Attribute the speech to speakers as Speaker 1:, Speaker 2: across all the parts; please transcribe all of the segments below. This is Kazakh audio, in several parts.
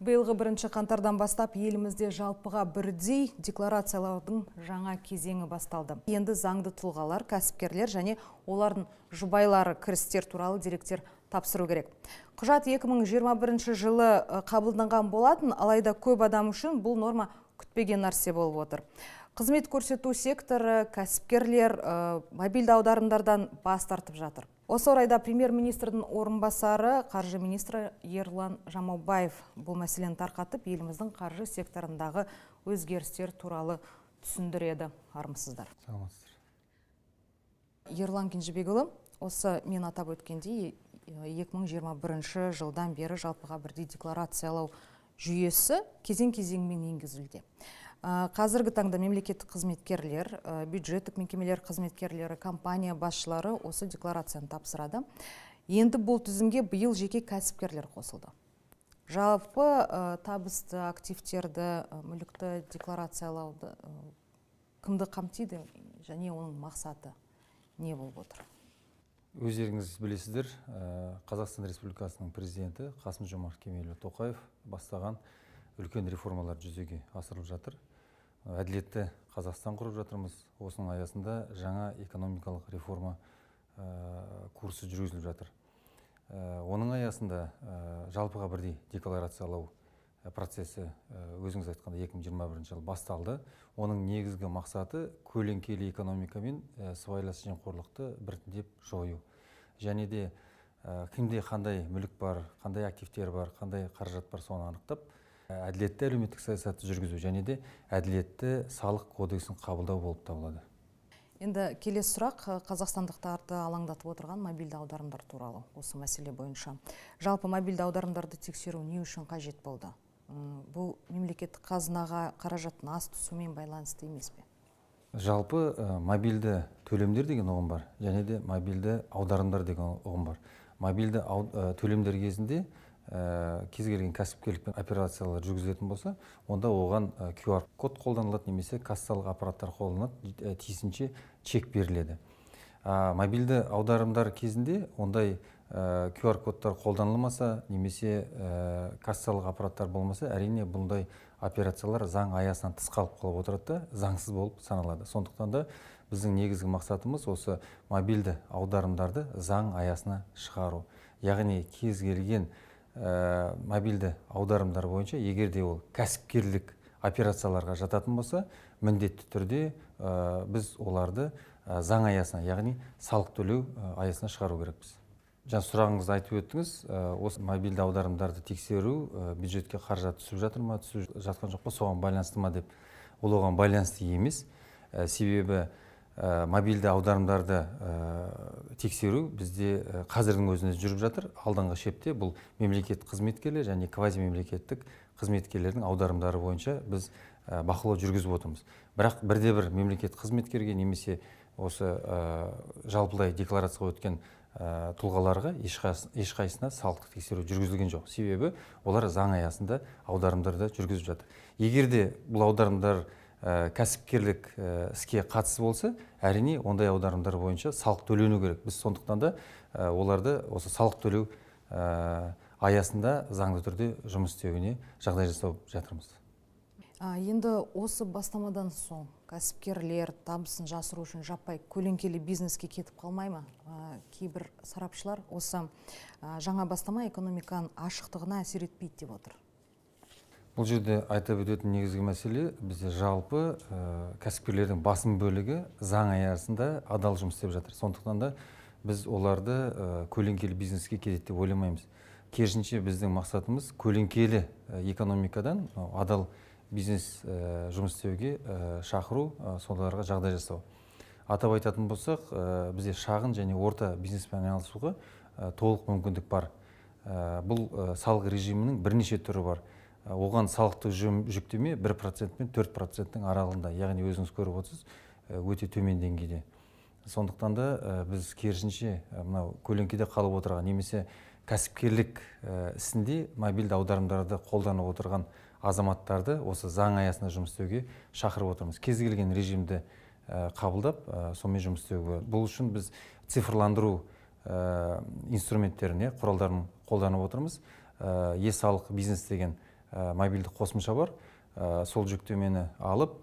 Speaker 1: Биылғы 1 қаңтардан бастап елімізде жалпыға бірдей декларациялаудың жаңа кезеңі басталды. Енді заңды тұлғалар, кәсіпкерлер және олардың жұбайлары кірістер туралы деректер тапсыру керек. Құжат 2021 жылы қабылданған болатын, алайда көп адам үшін бұл норма күтпеген нәрсе болып отыр. Қызмет көрсету секторы, кәсіпкерлер мобильді аударымдардан бас тартып жатыр. Осы орайда премьер-министрдің орынбасары, қаржы министрі Ерлан Жамаубаев бұл мәселені тарқатып, еліміздің қаржы секторындағы өзгерістер туралы түсіндіреді. Армысыздар.
Speaker 2: Саламатсыздар.
Speaker 1: Ерлан Кенжебекұлы, осы мен атап өткендей 2021 жылдан бері жалпыға бірдей декларациялау жүйесі кезең-кезеңмен енгізілді. Қазіргі таңда мемлекеттік қызметкерлер, бюджеттік мекемелер қызметкерлері, компания басшылары осы декларацияны тапсырады. Енді бұл тізімге биыл жеке кәсіпкерлер қосылды. Жалпы табысты активтерді, мүлікті декларациялауды кімді қамтиды және оның мақсаты не болып отыр?
Speaker 2: Өздеріңіз білесіздер, Қазақстан Республикасының президенті Қасым-Жомарт Кемелұлы Тоқаев бастаған үлкен реформалар жүзеге асырылып жатыр. Әділетті Қазақстан құрып жатырмыз. Осының аясында жаңа экономикалық реформа курсы жүргізіліп жатыр. Оның аясында жалпыға бірдей декларациялау процесі өзіңіз айтқанда 2021 жыл басталды. Оның негізгі мақсаты көлеңкелі экономика мен сыбайлас жемқорлықты біртіндеп жою. Және де кімде қандай мүлік бар, қандай активтер бар, қандай қаражат бар, соны анықтап, әділетті әлеуметтік саясатты жүргізу және де әділетті салық кодексін қабылдау болып табылады.
Speaker 1: Енді келесі сұрақ қазақстандықтарды алаңдатып отырған мобильді аударымдар туралы осы мәселе бойынша. Жалпы мобильді аударымдарды тексеру не үшін қажет болды? Бұл мемлекеттік қазынаға қаражаттың аз түсумен байланысты емес пе?
Speaker 2: Жалпы мобильді төлемдер деген ұғым бар, және де мобильді аударымдар деген ұғым бар. Мобильді төлемдер кезінде кез келген кәсіпкерлік операциялар жүргізілетін болса, онда оған QR код қолданылады, немесе кассалық аппараттар қолданылады, тиісінше чек беріледі. Мобильді аударымдар кезінде ондай QR кодтар қолданылмаса, немесе кассалық аппараттар болмаса, әрине бұндай операциялар заң аясынан тыс қалып қалып отырады, заңсыз болып саналады. Сондықтан да біздің негізгі мақсатымыз осы мобильді аударымдарды заң аясына шығару. Яғни кез келген мобильді аударымдар бойынша, егер де ол кәсіпкерлік операцияларға жататын болса, міндетті түрде біз оларды заң аясына, яғни салық төлеу аясына шығару керекпіз. Жаңа сұрағыңызды айтып өттіңіз, осы мобильді аударымдарды тексеру бюджетке қаражат түсіп жатыр ма, түсіп жатқан жоқ па, соған байланысты ма деп, ол оған байланысты емес. Себебі мобильді аударымдарды тексеру бізде қазірдің өзінде жүріп жатыр. Алдыңғы шепте бұл мемлекеттік қызметкерлер және квазимемлекеттік қызметкерлердің аударымдары бойынша біз бақылау жүргізіп отырмыз. Бірақ бірде-бір мемлекеттік қызметкерге немесе осы жалпылай декларацияға өткен тұлғаларға ешқайсысына салықтық тексеру жүргізілген жоқ. Себебі олар заң аясында аударымдарды жүргізіп жатыр. Егер де бұл аударымдар кәсіпкерлік іске қатысы болса, әрине ондай аударымдар бойынша салық төлену керек. Біз сондықтан да оларды осы салық төлеу аясында заңды түрде жұмыс істеуіне жағдай жасап жатырмыз.
Speaker 1: Енді осы бастамадан соң кәсіпкерлер табысын жасыру үшін жаппай көлеңкелі бизнеске кетіп қалмай ма? Кейбір сарапшылар осы жаңа бастама экономиканың ашықтығына әсер етпейді деп отыр.
Speaker 2: Бұл жерде айтып өтетін негізгі мәселе, бізде жалпы кәсіпкерлердің басым бөлігі заң аясында адал жұмыс істеп жатыр. Сондықтан да біз оларды көлеңкелі бизнеске кетеді деп ойламаймыз. Керісінше біздің мақсатымыз көлеңкелі экономикадан адал бизнес жұмыс істеуге шақыру, соларға жағдай жасау. Атап айтатын болсақ, бізде шағын және орта бизнеспен айналысуға толық мүмкіндік бар. Бұл салық режимінің бірнеше түрі бар. Оған салықтық жүктеме 1% пен 4%-ның аралығында, яғни өзіңіз көріп отырсыз, өте төмен деңгейде. Сондықтан да біз керісінше мынау көлеңкеде қалып отырған немесе кәсіпкерлік ісінде мобильді аударымдарды қолданып отырған азаматтарды осы заң аясында жұмыс істеуге шақырып отырмыз. Кез келген режимді қабылдап, сонымен жұмыс істеуге. Бұл үшін біз цифрландыру инструменттерін, құралдарын қолданып отырмыз. Е-салық бизнес деген мобильдік қосымша бар. Сол жүктемені алып,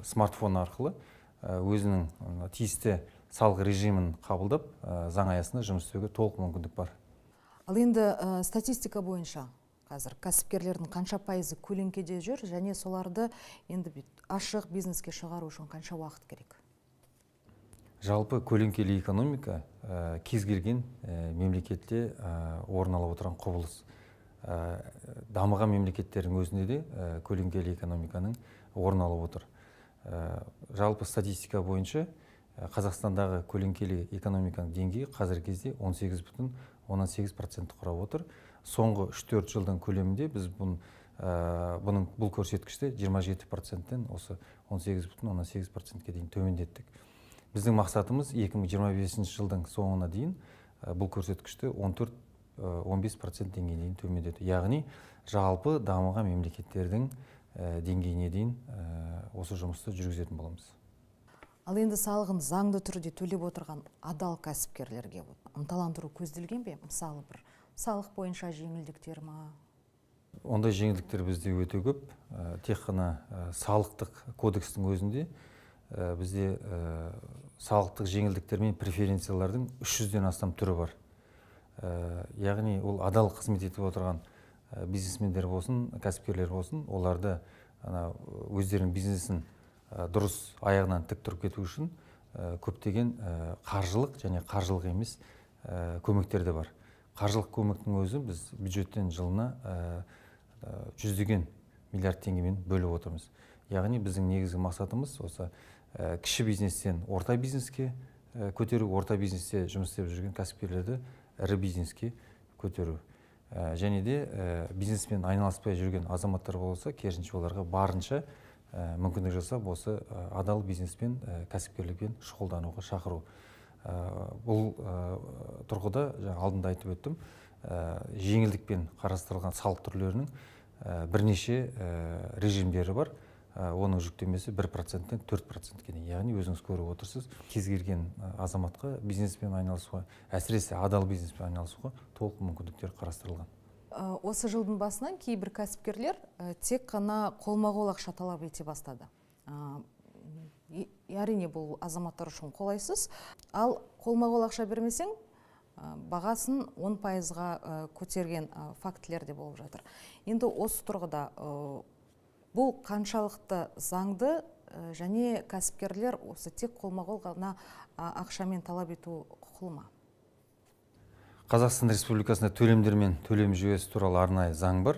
Speaker 2: смартфон арқылы өзінің тиісті салық режимін қабылдап, заң аясында жұмыс істеуге толық мүмкіндік бар.
Speaker 1: Ал енді статистика бойынша қазір кәсіпкерлердің қанша пайызы көлеңкеде жүр, және соларды енді ашық бизнеске шығару үшін қанша уақыт керек?
Speaker 2: Жалпы көлеңкелі экономика кез келген мемлекетте орын алып отырған құбылыс. Дамыған мемлекеттердің өзінде де көлеңкелі экономиканың орын алып отыр. Жалпы статистика бойынша Қазақстандағы көлеңкелі экономиканың деңгейі қазіргі кезде 18,8% құрап отыр. Соңғы 3-4 жылдың көлемінде біз бұл көрсеткішті 27%-тен осы 18,8%-ке дейін төмендеттік. Біздің мақсатымыз 2025 жылдың соңына дейін бұл көрсеткішті 14-15% деңгейіне дейін төмендету. Яғни жалпы дамыған мемлекеттердің деңгейіне дейін осы жұмысты жүргізетін боламыз.
Speaker 1: Ал енді салығын заңды түрде төлеп отырған адал кәсіпкерлерге ынталандыру көзделген бе? Мысалы, бір салық бойынша жеңілдіктер ма?
Speaker 2: Ондай жеңілдіктер бізде өте көп. Тек қана салықтық кодекстің өзінде бізде салықтық жеңілдіктер мен преференциялардың 300-ден астам түрі бар. Яғни ол адал қызмет етіп отырған бизнесмендер болсын, кәсіпкерлер болсын, оларды өздерінің бизнесін дұрыс аяғынан тік тұрып кету үшін көптеген қаржылық және қаржылық емес көмектер де бар. Қаржылық көмектің өзі біз бюджеттен жылына жүздеген миллиард теңгемен бөліп отырмыз. Яғни біздің негізгі мақсатымыз осы кіші бизнестен орта бизнеске көтеру, орта бизнесте жұмыс істеп жүрген кәсіпкерлерді ірі бизнеске көтеру. Және де бизнеспен айналыспай жүрген азаматтар болса, керісінше оларға барынша мүмкіндік жасап, осы адал бизнеспен, кәсіпкерлікпен шұғылдануға шақыру. Бұл тұрғыда алдында айтып өттім, жеңілдікпен қарастырылған салық түрлерінің бірнеше режимдері бар. Оның жүктемесі 1%-тен 4%-ке дейін. Яғни өзіңіз көріп отырсыз, кез келген азаматқа бизнеспен айналысуға, әсіресе адал бизнеспен айналысуға толық мүмкіндіктер қарастырылған.
Speaker 1: Осы жылдың басынан кейбір кәсіпкерлер тек қана қолма-қол ақша талап ете бастады. Әрине, бұл азаматтар үшін қолайсыз. Ал қолма-қол ақша бермесең, бағасын 10%-ға көтерген фактілер де болып жатыр. Енді осы тұрғыда бұл қаншалықты заңды, және кәсіпкерлер осы тек қолма-қол ғана ақшамен талап ету құқылы ма?
Speaker 2: Қазақстан Республикасында төлемдер мен төлем жүйесі туралы арнайы заң бар.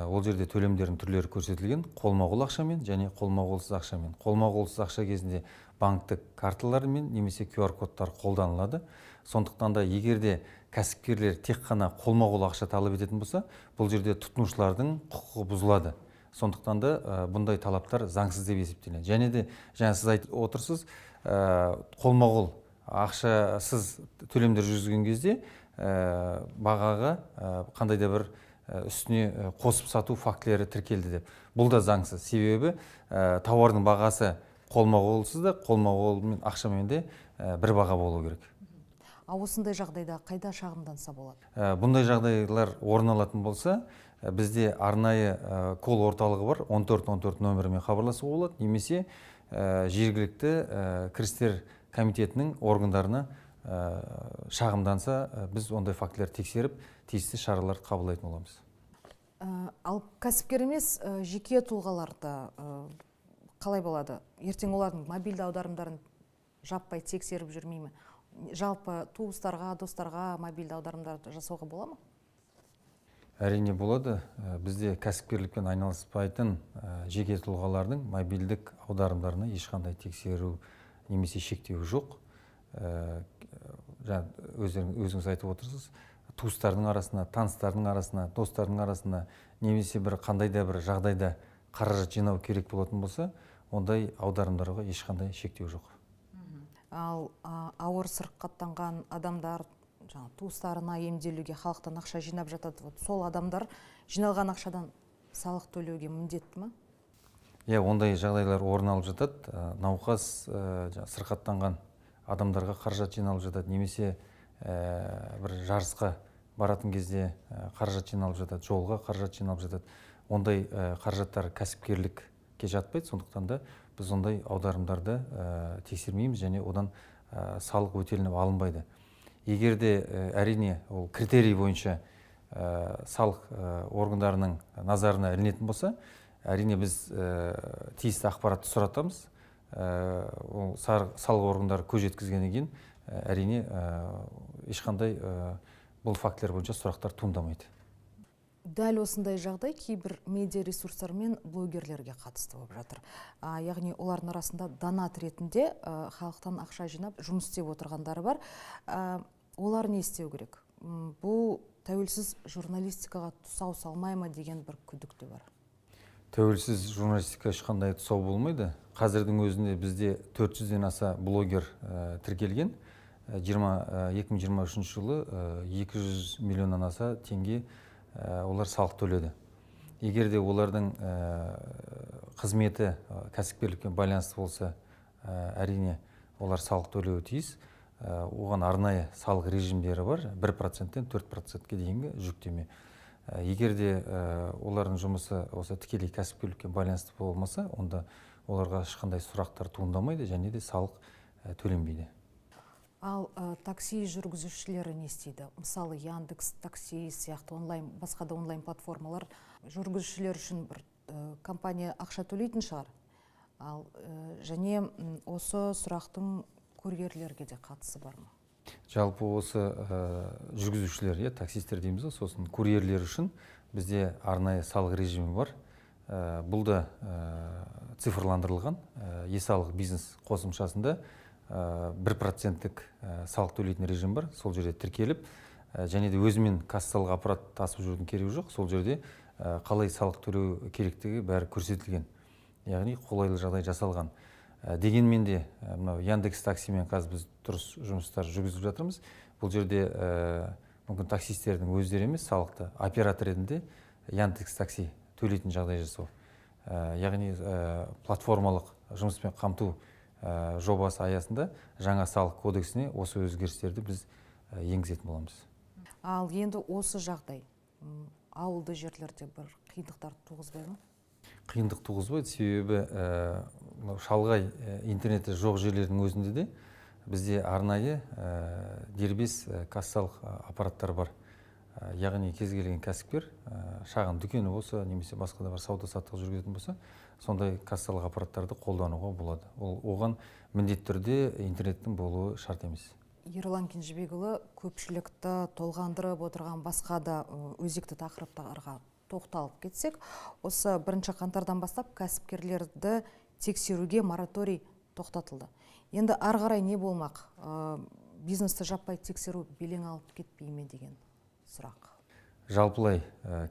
Speaker 2: Ол жерде төлемдердің түрлері көрсетілген: қолма-қол ақшамен және қолма-қолсыз ақшамен. Қолма-қолсыз ақша кезінде банктік карталар мен немесе QR-кодтар қолданылады. Сондықтан да егерде кәсіпкерлер тек қана қолма-қол ақша талап ететін болса, бұл жерде тұтынушылардың құқығы бұзылады. Сондықтан да бұндай талаптар заңсыз деп есептеледі. Және де сіз айтып отырсыз, қолма-қол ақшасыз төлемдер жүргізген кезде бағаға қандай да бір үстіне қосып сату фактілері тіркелді деп. Бұл да заңсыз. Себебі тауардың бағасы қолма-қолсыз да, қолма-қолмен ақшамен де бір баға болу керек.
Speaker 1: Осындай жағдайда қайда шағымданса болады?
Speaker 2: Бұндай жағдайлар орын алатын болса, бізде арнайы кол орталығы бар, 1414 нөмірімен хабарласуға болады, немесе жергілікті кірістер комитетінің органдарына шағымданса, біз ондай фактілер тексеріп, тиісті шаралар қабылдайтын боламыз.
Speaker 1: Ал кәсіпкер емес жеке тұлғаларды қалай болады? Ертең олардың мобильді аударымдарын жаппай тексеріп жүрмей ме? Жалпы туыстарға, достарға мобильді аударымдарды жасауға бола ма?
Speaker 2: Әрине болады. Бізде кәсіпкерлікпен айналыспайтын жеке тұлғалардың мобильдік аударымдарына ешқандай тексеру немесе шектеу жоқ. Өзіңіз айтып отырсыз, туыстардың арасына, таныстардың арасына, достардың арасына немесе бір қандай да бір жағдайда қаражат жинау керек болатын болса, ондай аударымдарға ешқандай шектеу жоқ.
Speaker 1: Ал ауыр сырқаттанған адамдар туыстарына емделуге халықтан ақша жинап жатады. Сол адамдар жиналған ақшадан салық төлеуге міндетті ме?
Speaker 2: Ондай жағдайлар орын алып жатады. Науқас сырқаттанған адамдарға қаражат жиналып жатады, немесе бір жарысқа баратын кезде қаражат жиналып жатады, жолға қаражат жиналып жатады. ондай қаражаттар кәсіпкерлікке жатпайды, сондықтан да біз ондай аударымдарды тексермейміз және одан салық өтелініп алынбайды. Егер де әрине ол критерий бойынша салық органдарының назарына ілінетін болса, әрине біз тиісті ақпаратты сұратамыз. Ол салық органдары көз жеткізгеннен кейін әрине ешқандай бұл фактілер бойынша сұрақтар туындамайды.
Speaker 1: Дәл осындай жағдай кейбір медиа ресурстар мен блогерлерге қатысты болып жатыр. Яғни олардың арасында донат ретінде халықтан ақша жинап жұмыс істеп отырғандары бар. Олар не істеу керек? Бұл тәуелсіз журналистикаға тұсау салмай ма деген бір күдік те бар.
Speaker 2: Тәуелсіз журналистика ешқандай тұсау болмайды. Қазірдің өзінде бізде 400-ден аса блогер тіркелген. 2023 жылы 200 миллионнан аса теңге олар салық төледі. Егер де олардың қызметі кәсіпкерлікпен байланысты болса, әрине олар салық төлеуі тиіс. Оған арнайы салық режимдері бар, 1%-тен 4%-ке дейінгі жүктеме. Егер де олардың жұмысы осы тікелей кәсіпкерлікке байланысты болмаса, онда оларға ешқандай сұрақтар туындамайды және де салық төленбейді.
Speaker 1: Ал такси жүргізушілері не істейді? Мысалы, Яндекс такси сияқты басқа да онлайн платформалар жүргізушілер үшін бір компания ақша төлейтін шығар. Ал және осы сұрақтың курьерлерге де қатысы бар ма?
Speaker 2: Жалпы осы жүргізушілер, таксистер дейміз, сосын курьерлер үшін бізде арнайы салық режимі бар. Бұл да цифрландырылған e-салық бизнес қосымшасында 1%-тік салық төлейтін режим бар. Сол жерде тіркеліп, және де өзімен кассалық аппарат тасып жүрудің керегі жоқ. Сол жерде қалай салық төлеу керектігі бәрі көрсетілген. Яғни қолайлы жағдай жасалған. Дегенмен де Яндекс таксимен қазір біз дұрыс жұмыстар жүргізіп жатырмыз. Бұл жерде мүмкін таксистердің өздері емес, салықты оператор ретінде Яндекс такси төлейтін жағдай жасау. Яғни платформалық жұмыспен қамту жобасы аясында жаңа салық кодексіне осы өзгерістерді біз енгізетін боламыз.
Speaker 1: Ал енді осы жағдай ауылды жерлерде бір қиындықтар туғызбай ма?
Speaker 2: Қиындық туғызбайды, себебі шалғай интернеті жоқ жерлердің өзінде де бізде арнайы дербес кассалық аппараттар бар. Яғни кез келген кәсіпкер шағын дүкені болса, немесе басқа да бір сауда-саттық жүргізетін болса, сондай кассалық аппараттарды қолдануға болады. Оған міндетті түрде интернеттің болуы шарт емес.
Speaker 1: Ерлан Кенжебекұлы, көпшілікті толғандырып отырған басқа да өзекті тақырыптарға тоқталып кетсек, осы 1 қаңтардан бастап кәсіпкерлерді тексеруге мораторий тоқтатылды. Енді ары қарай не болмақ? Бизнесті жаппай тексеру белең алып кетпей ме деген сұрақ.
Speaker 2: Жалпылай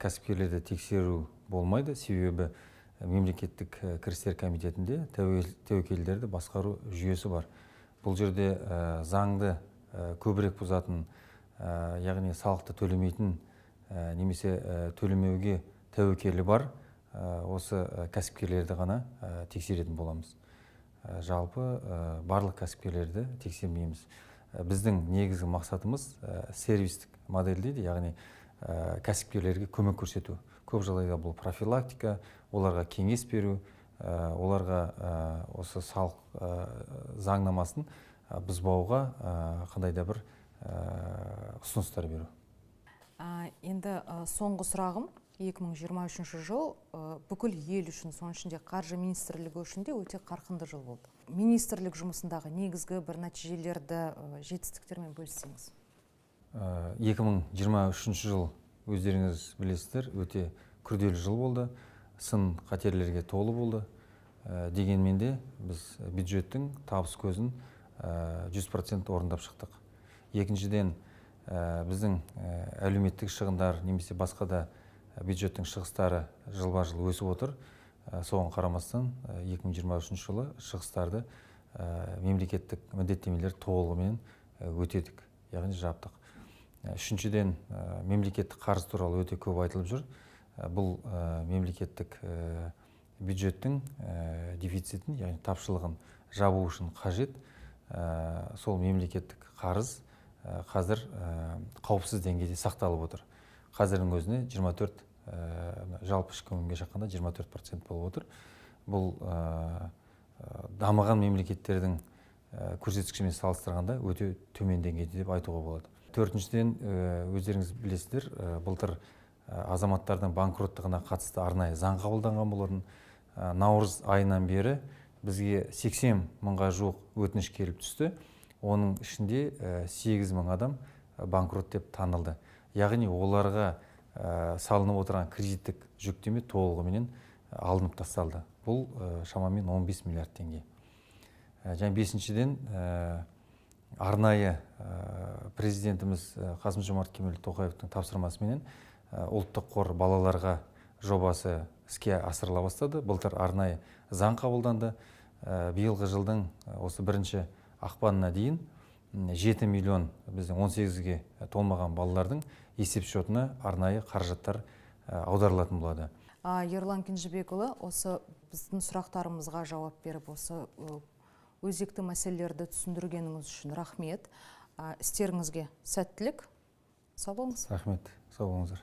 Speaker 2: кәсіпкерлерді тексеру болмайды, себебі мемлекеттік кірістер комитетінде тәуекелдерді басқару жүйесі бар. Бұл жерде заңды көбірек бұзатын, яғни салықты төлемейтін немесе төлемеуге тәуекелі бар осы кәсіпкерлерді ғана тексеретін боламыз. Жалпы барлық кәсіпкерлерді тексермейміз. Біздің негізгі мақсатымыз сервистік модель дейді, яғни кәсіпкерлерге көмек көрсету. Көп жағдайда бұл профилактика, оларға кеңес беру, оларға осы салық заңнамасын бұзбауға қандай да бір ұсыныстар беру.
Speaker 1: Енді соңғы сұрағым, 2023 жыл бүкіл ел үшін, соның ішінде қаржы министрлігі үшін де өте қарқынды жыл болды. Министрлік жұмысындағы негізгі бір нәтижелерді жетістіктермен бөліссеңіз.
Speaker 2: 2023 жыл өздеріңіз білесіздер, өте күрделі жыл болды, сын қатерлерге толы болды. Дегенмен де біз бюджеттің табыс көзін 100% орындап шықтық. Екіншіден, біздің әлеуметтік шығындар немесе басқа да бюджеттің шығыстары жылба-жыл өсіп отыр. Соған қарамастан 2023 жылы шығыстарды мемлекеттік міндеттемелер толығымен өтедік, яғни жаптық. Үшіншіден, мемлекеттік қарыз туралы өте көп айтылып жүр. Бұл мемлекеттік бюджеттің дефицитін, яғни тапшылығын жабу үшін қажет. Сол мемлекеттік қарыз қазір қауіпсіз деңгейде сақталып отыр. Қазірдің өзіне 24 жалпы ішкі өнімге шаққанда 24% болып отыр. Бұл дамыған мемлекеттердің көрсеткішімен салыстырғанда өте төмен деңгейде деп айтуға болады. Төртіншіден, өздеріңіз білесіздер, былтыр азаматтардың банкроттығына қатысты арнайы заң қабылданған болатын. Наурыз айынан бері бізге 80 мыңға жуық өтініш келіп түсті. Оның ішінде 8 мың адам банкрот деп танылды. Яғни оларға салынып отырған кредиттік жүктеме толығыменен алынып тасталды. Бұл шамамен 15 миллиард теңге. Және бесіншіден, арнайы президентіміз Қасым-Жомарт Кемелұлы-Тоқаевтың тапсырмасымен ұлттық қор балаларға жобасы іске асырыла бастады. Былтыр арнайы заң қабылданды. Биылғы жылдың осы 1 ақпанына дейін 7 миллион біздің 18-ге толмаған балалардың есеп шотына арнайы қаражаттар аударылатын болады.
Speaker 1: Ерлан Кенжебекұлы, осы біздің сұрақтарымызға жауап беріп, осы өзекті мәселелерді түсіндіргеніңіз үшін рахмет. Істеріңізге сәттілік. Сау болыңыз.
Speaker 2: Рахмет. Сау болыңыздар.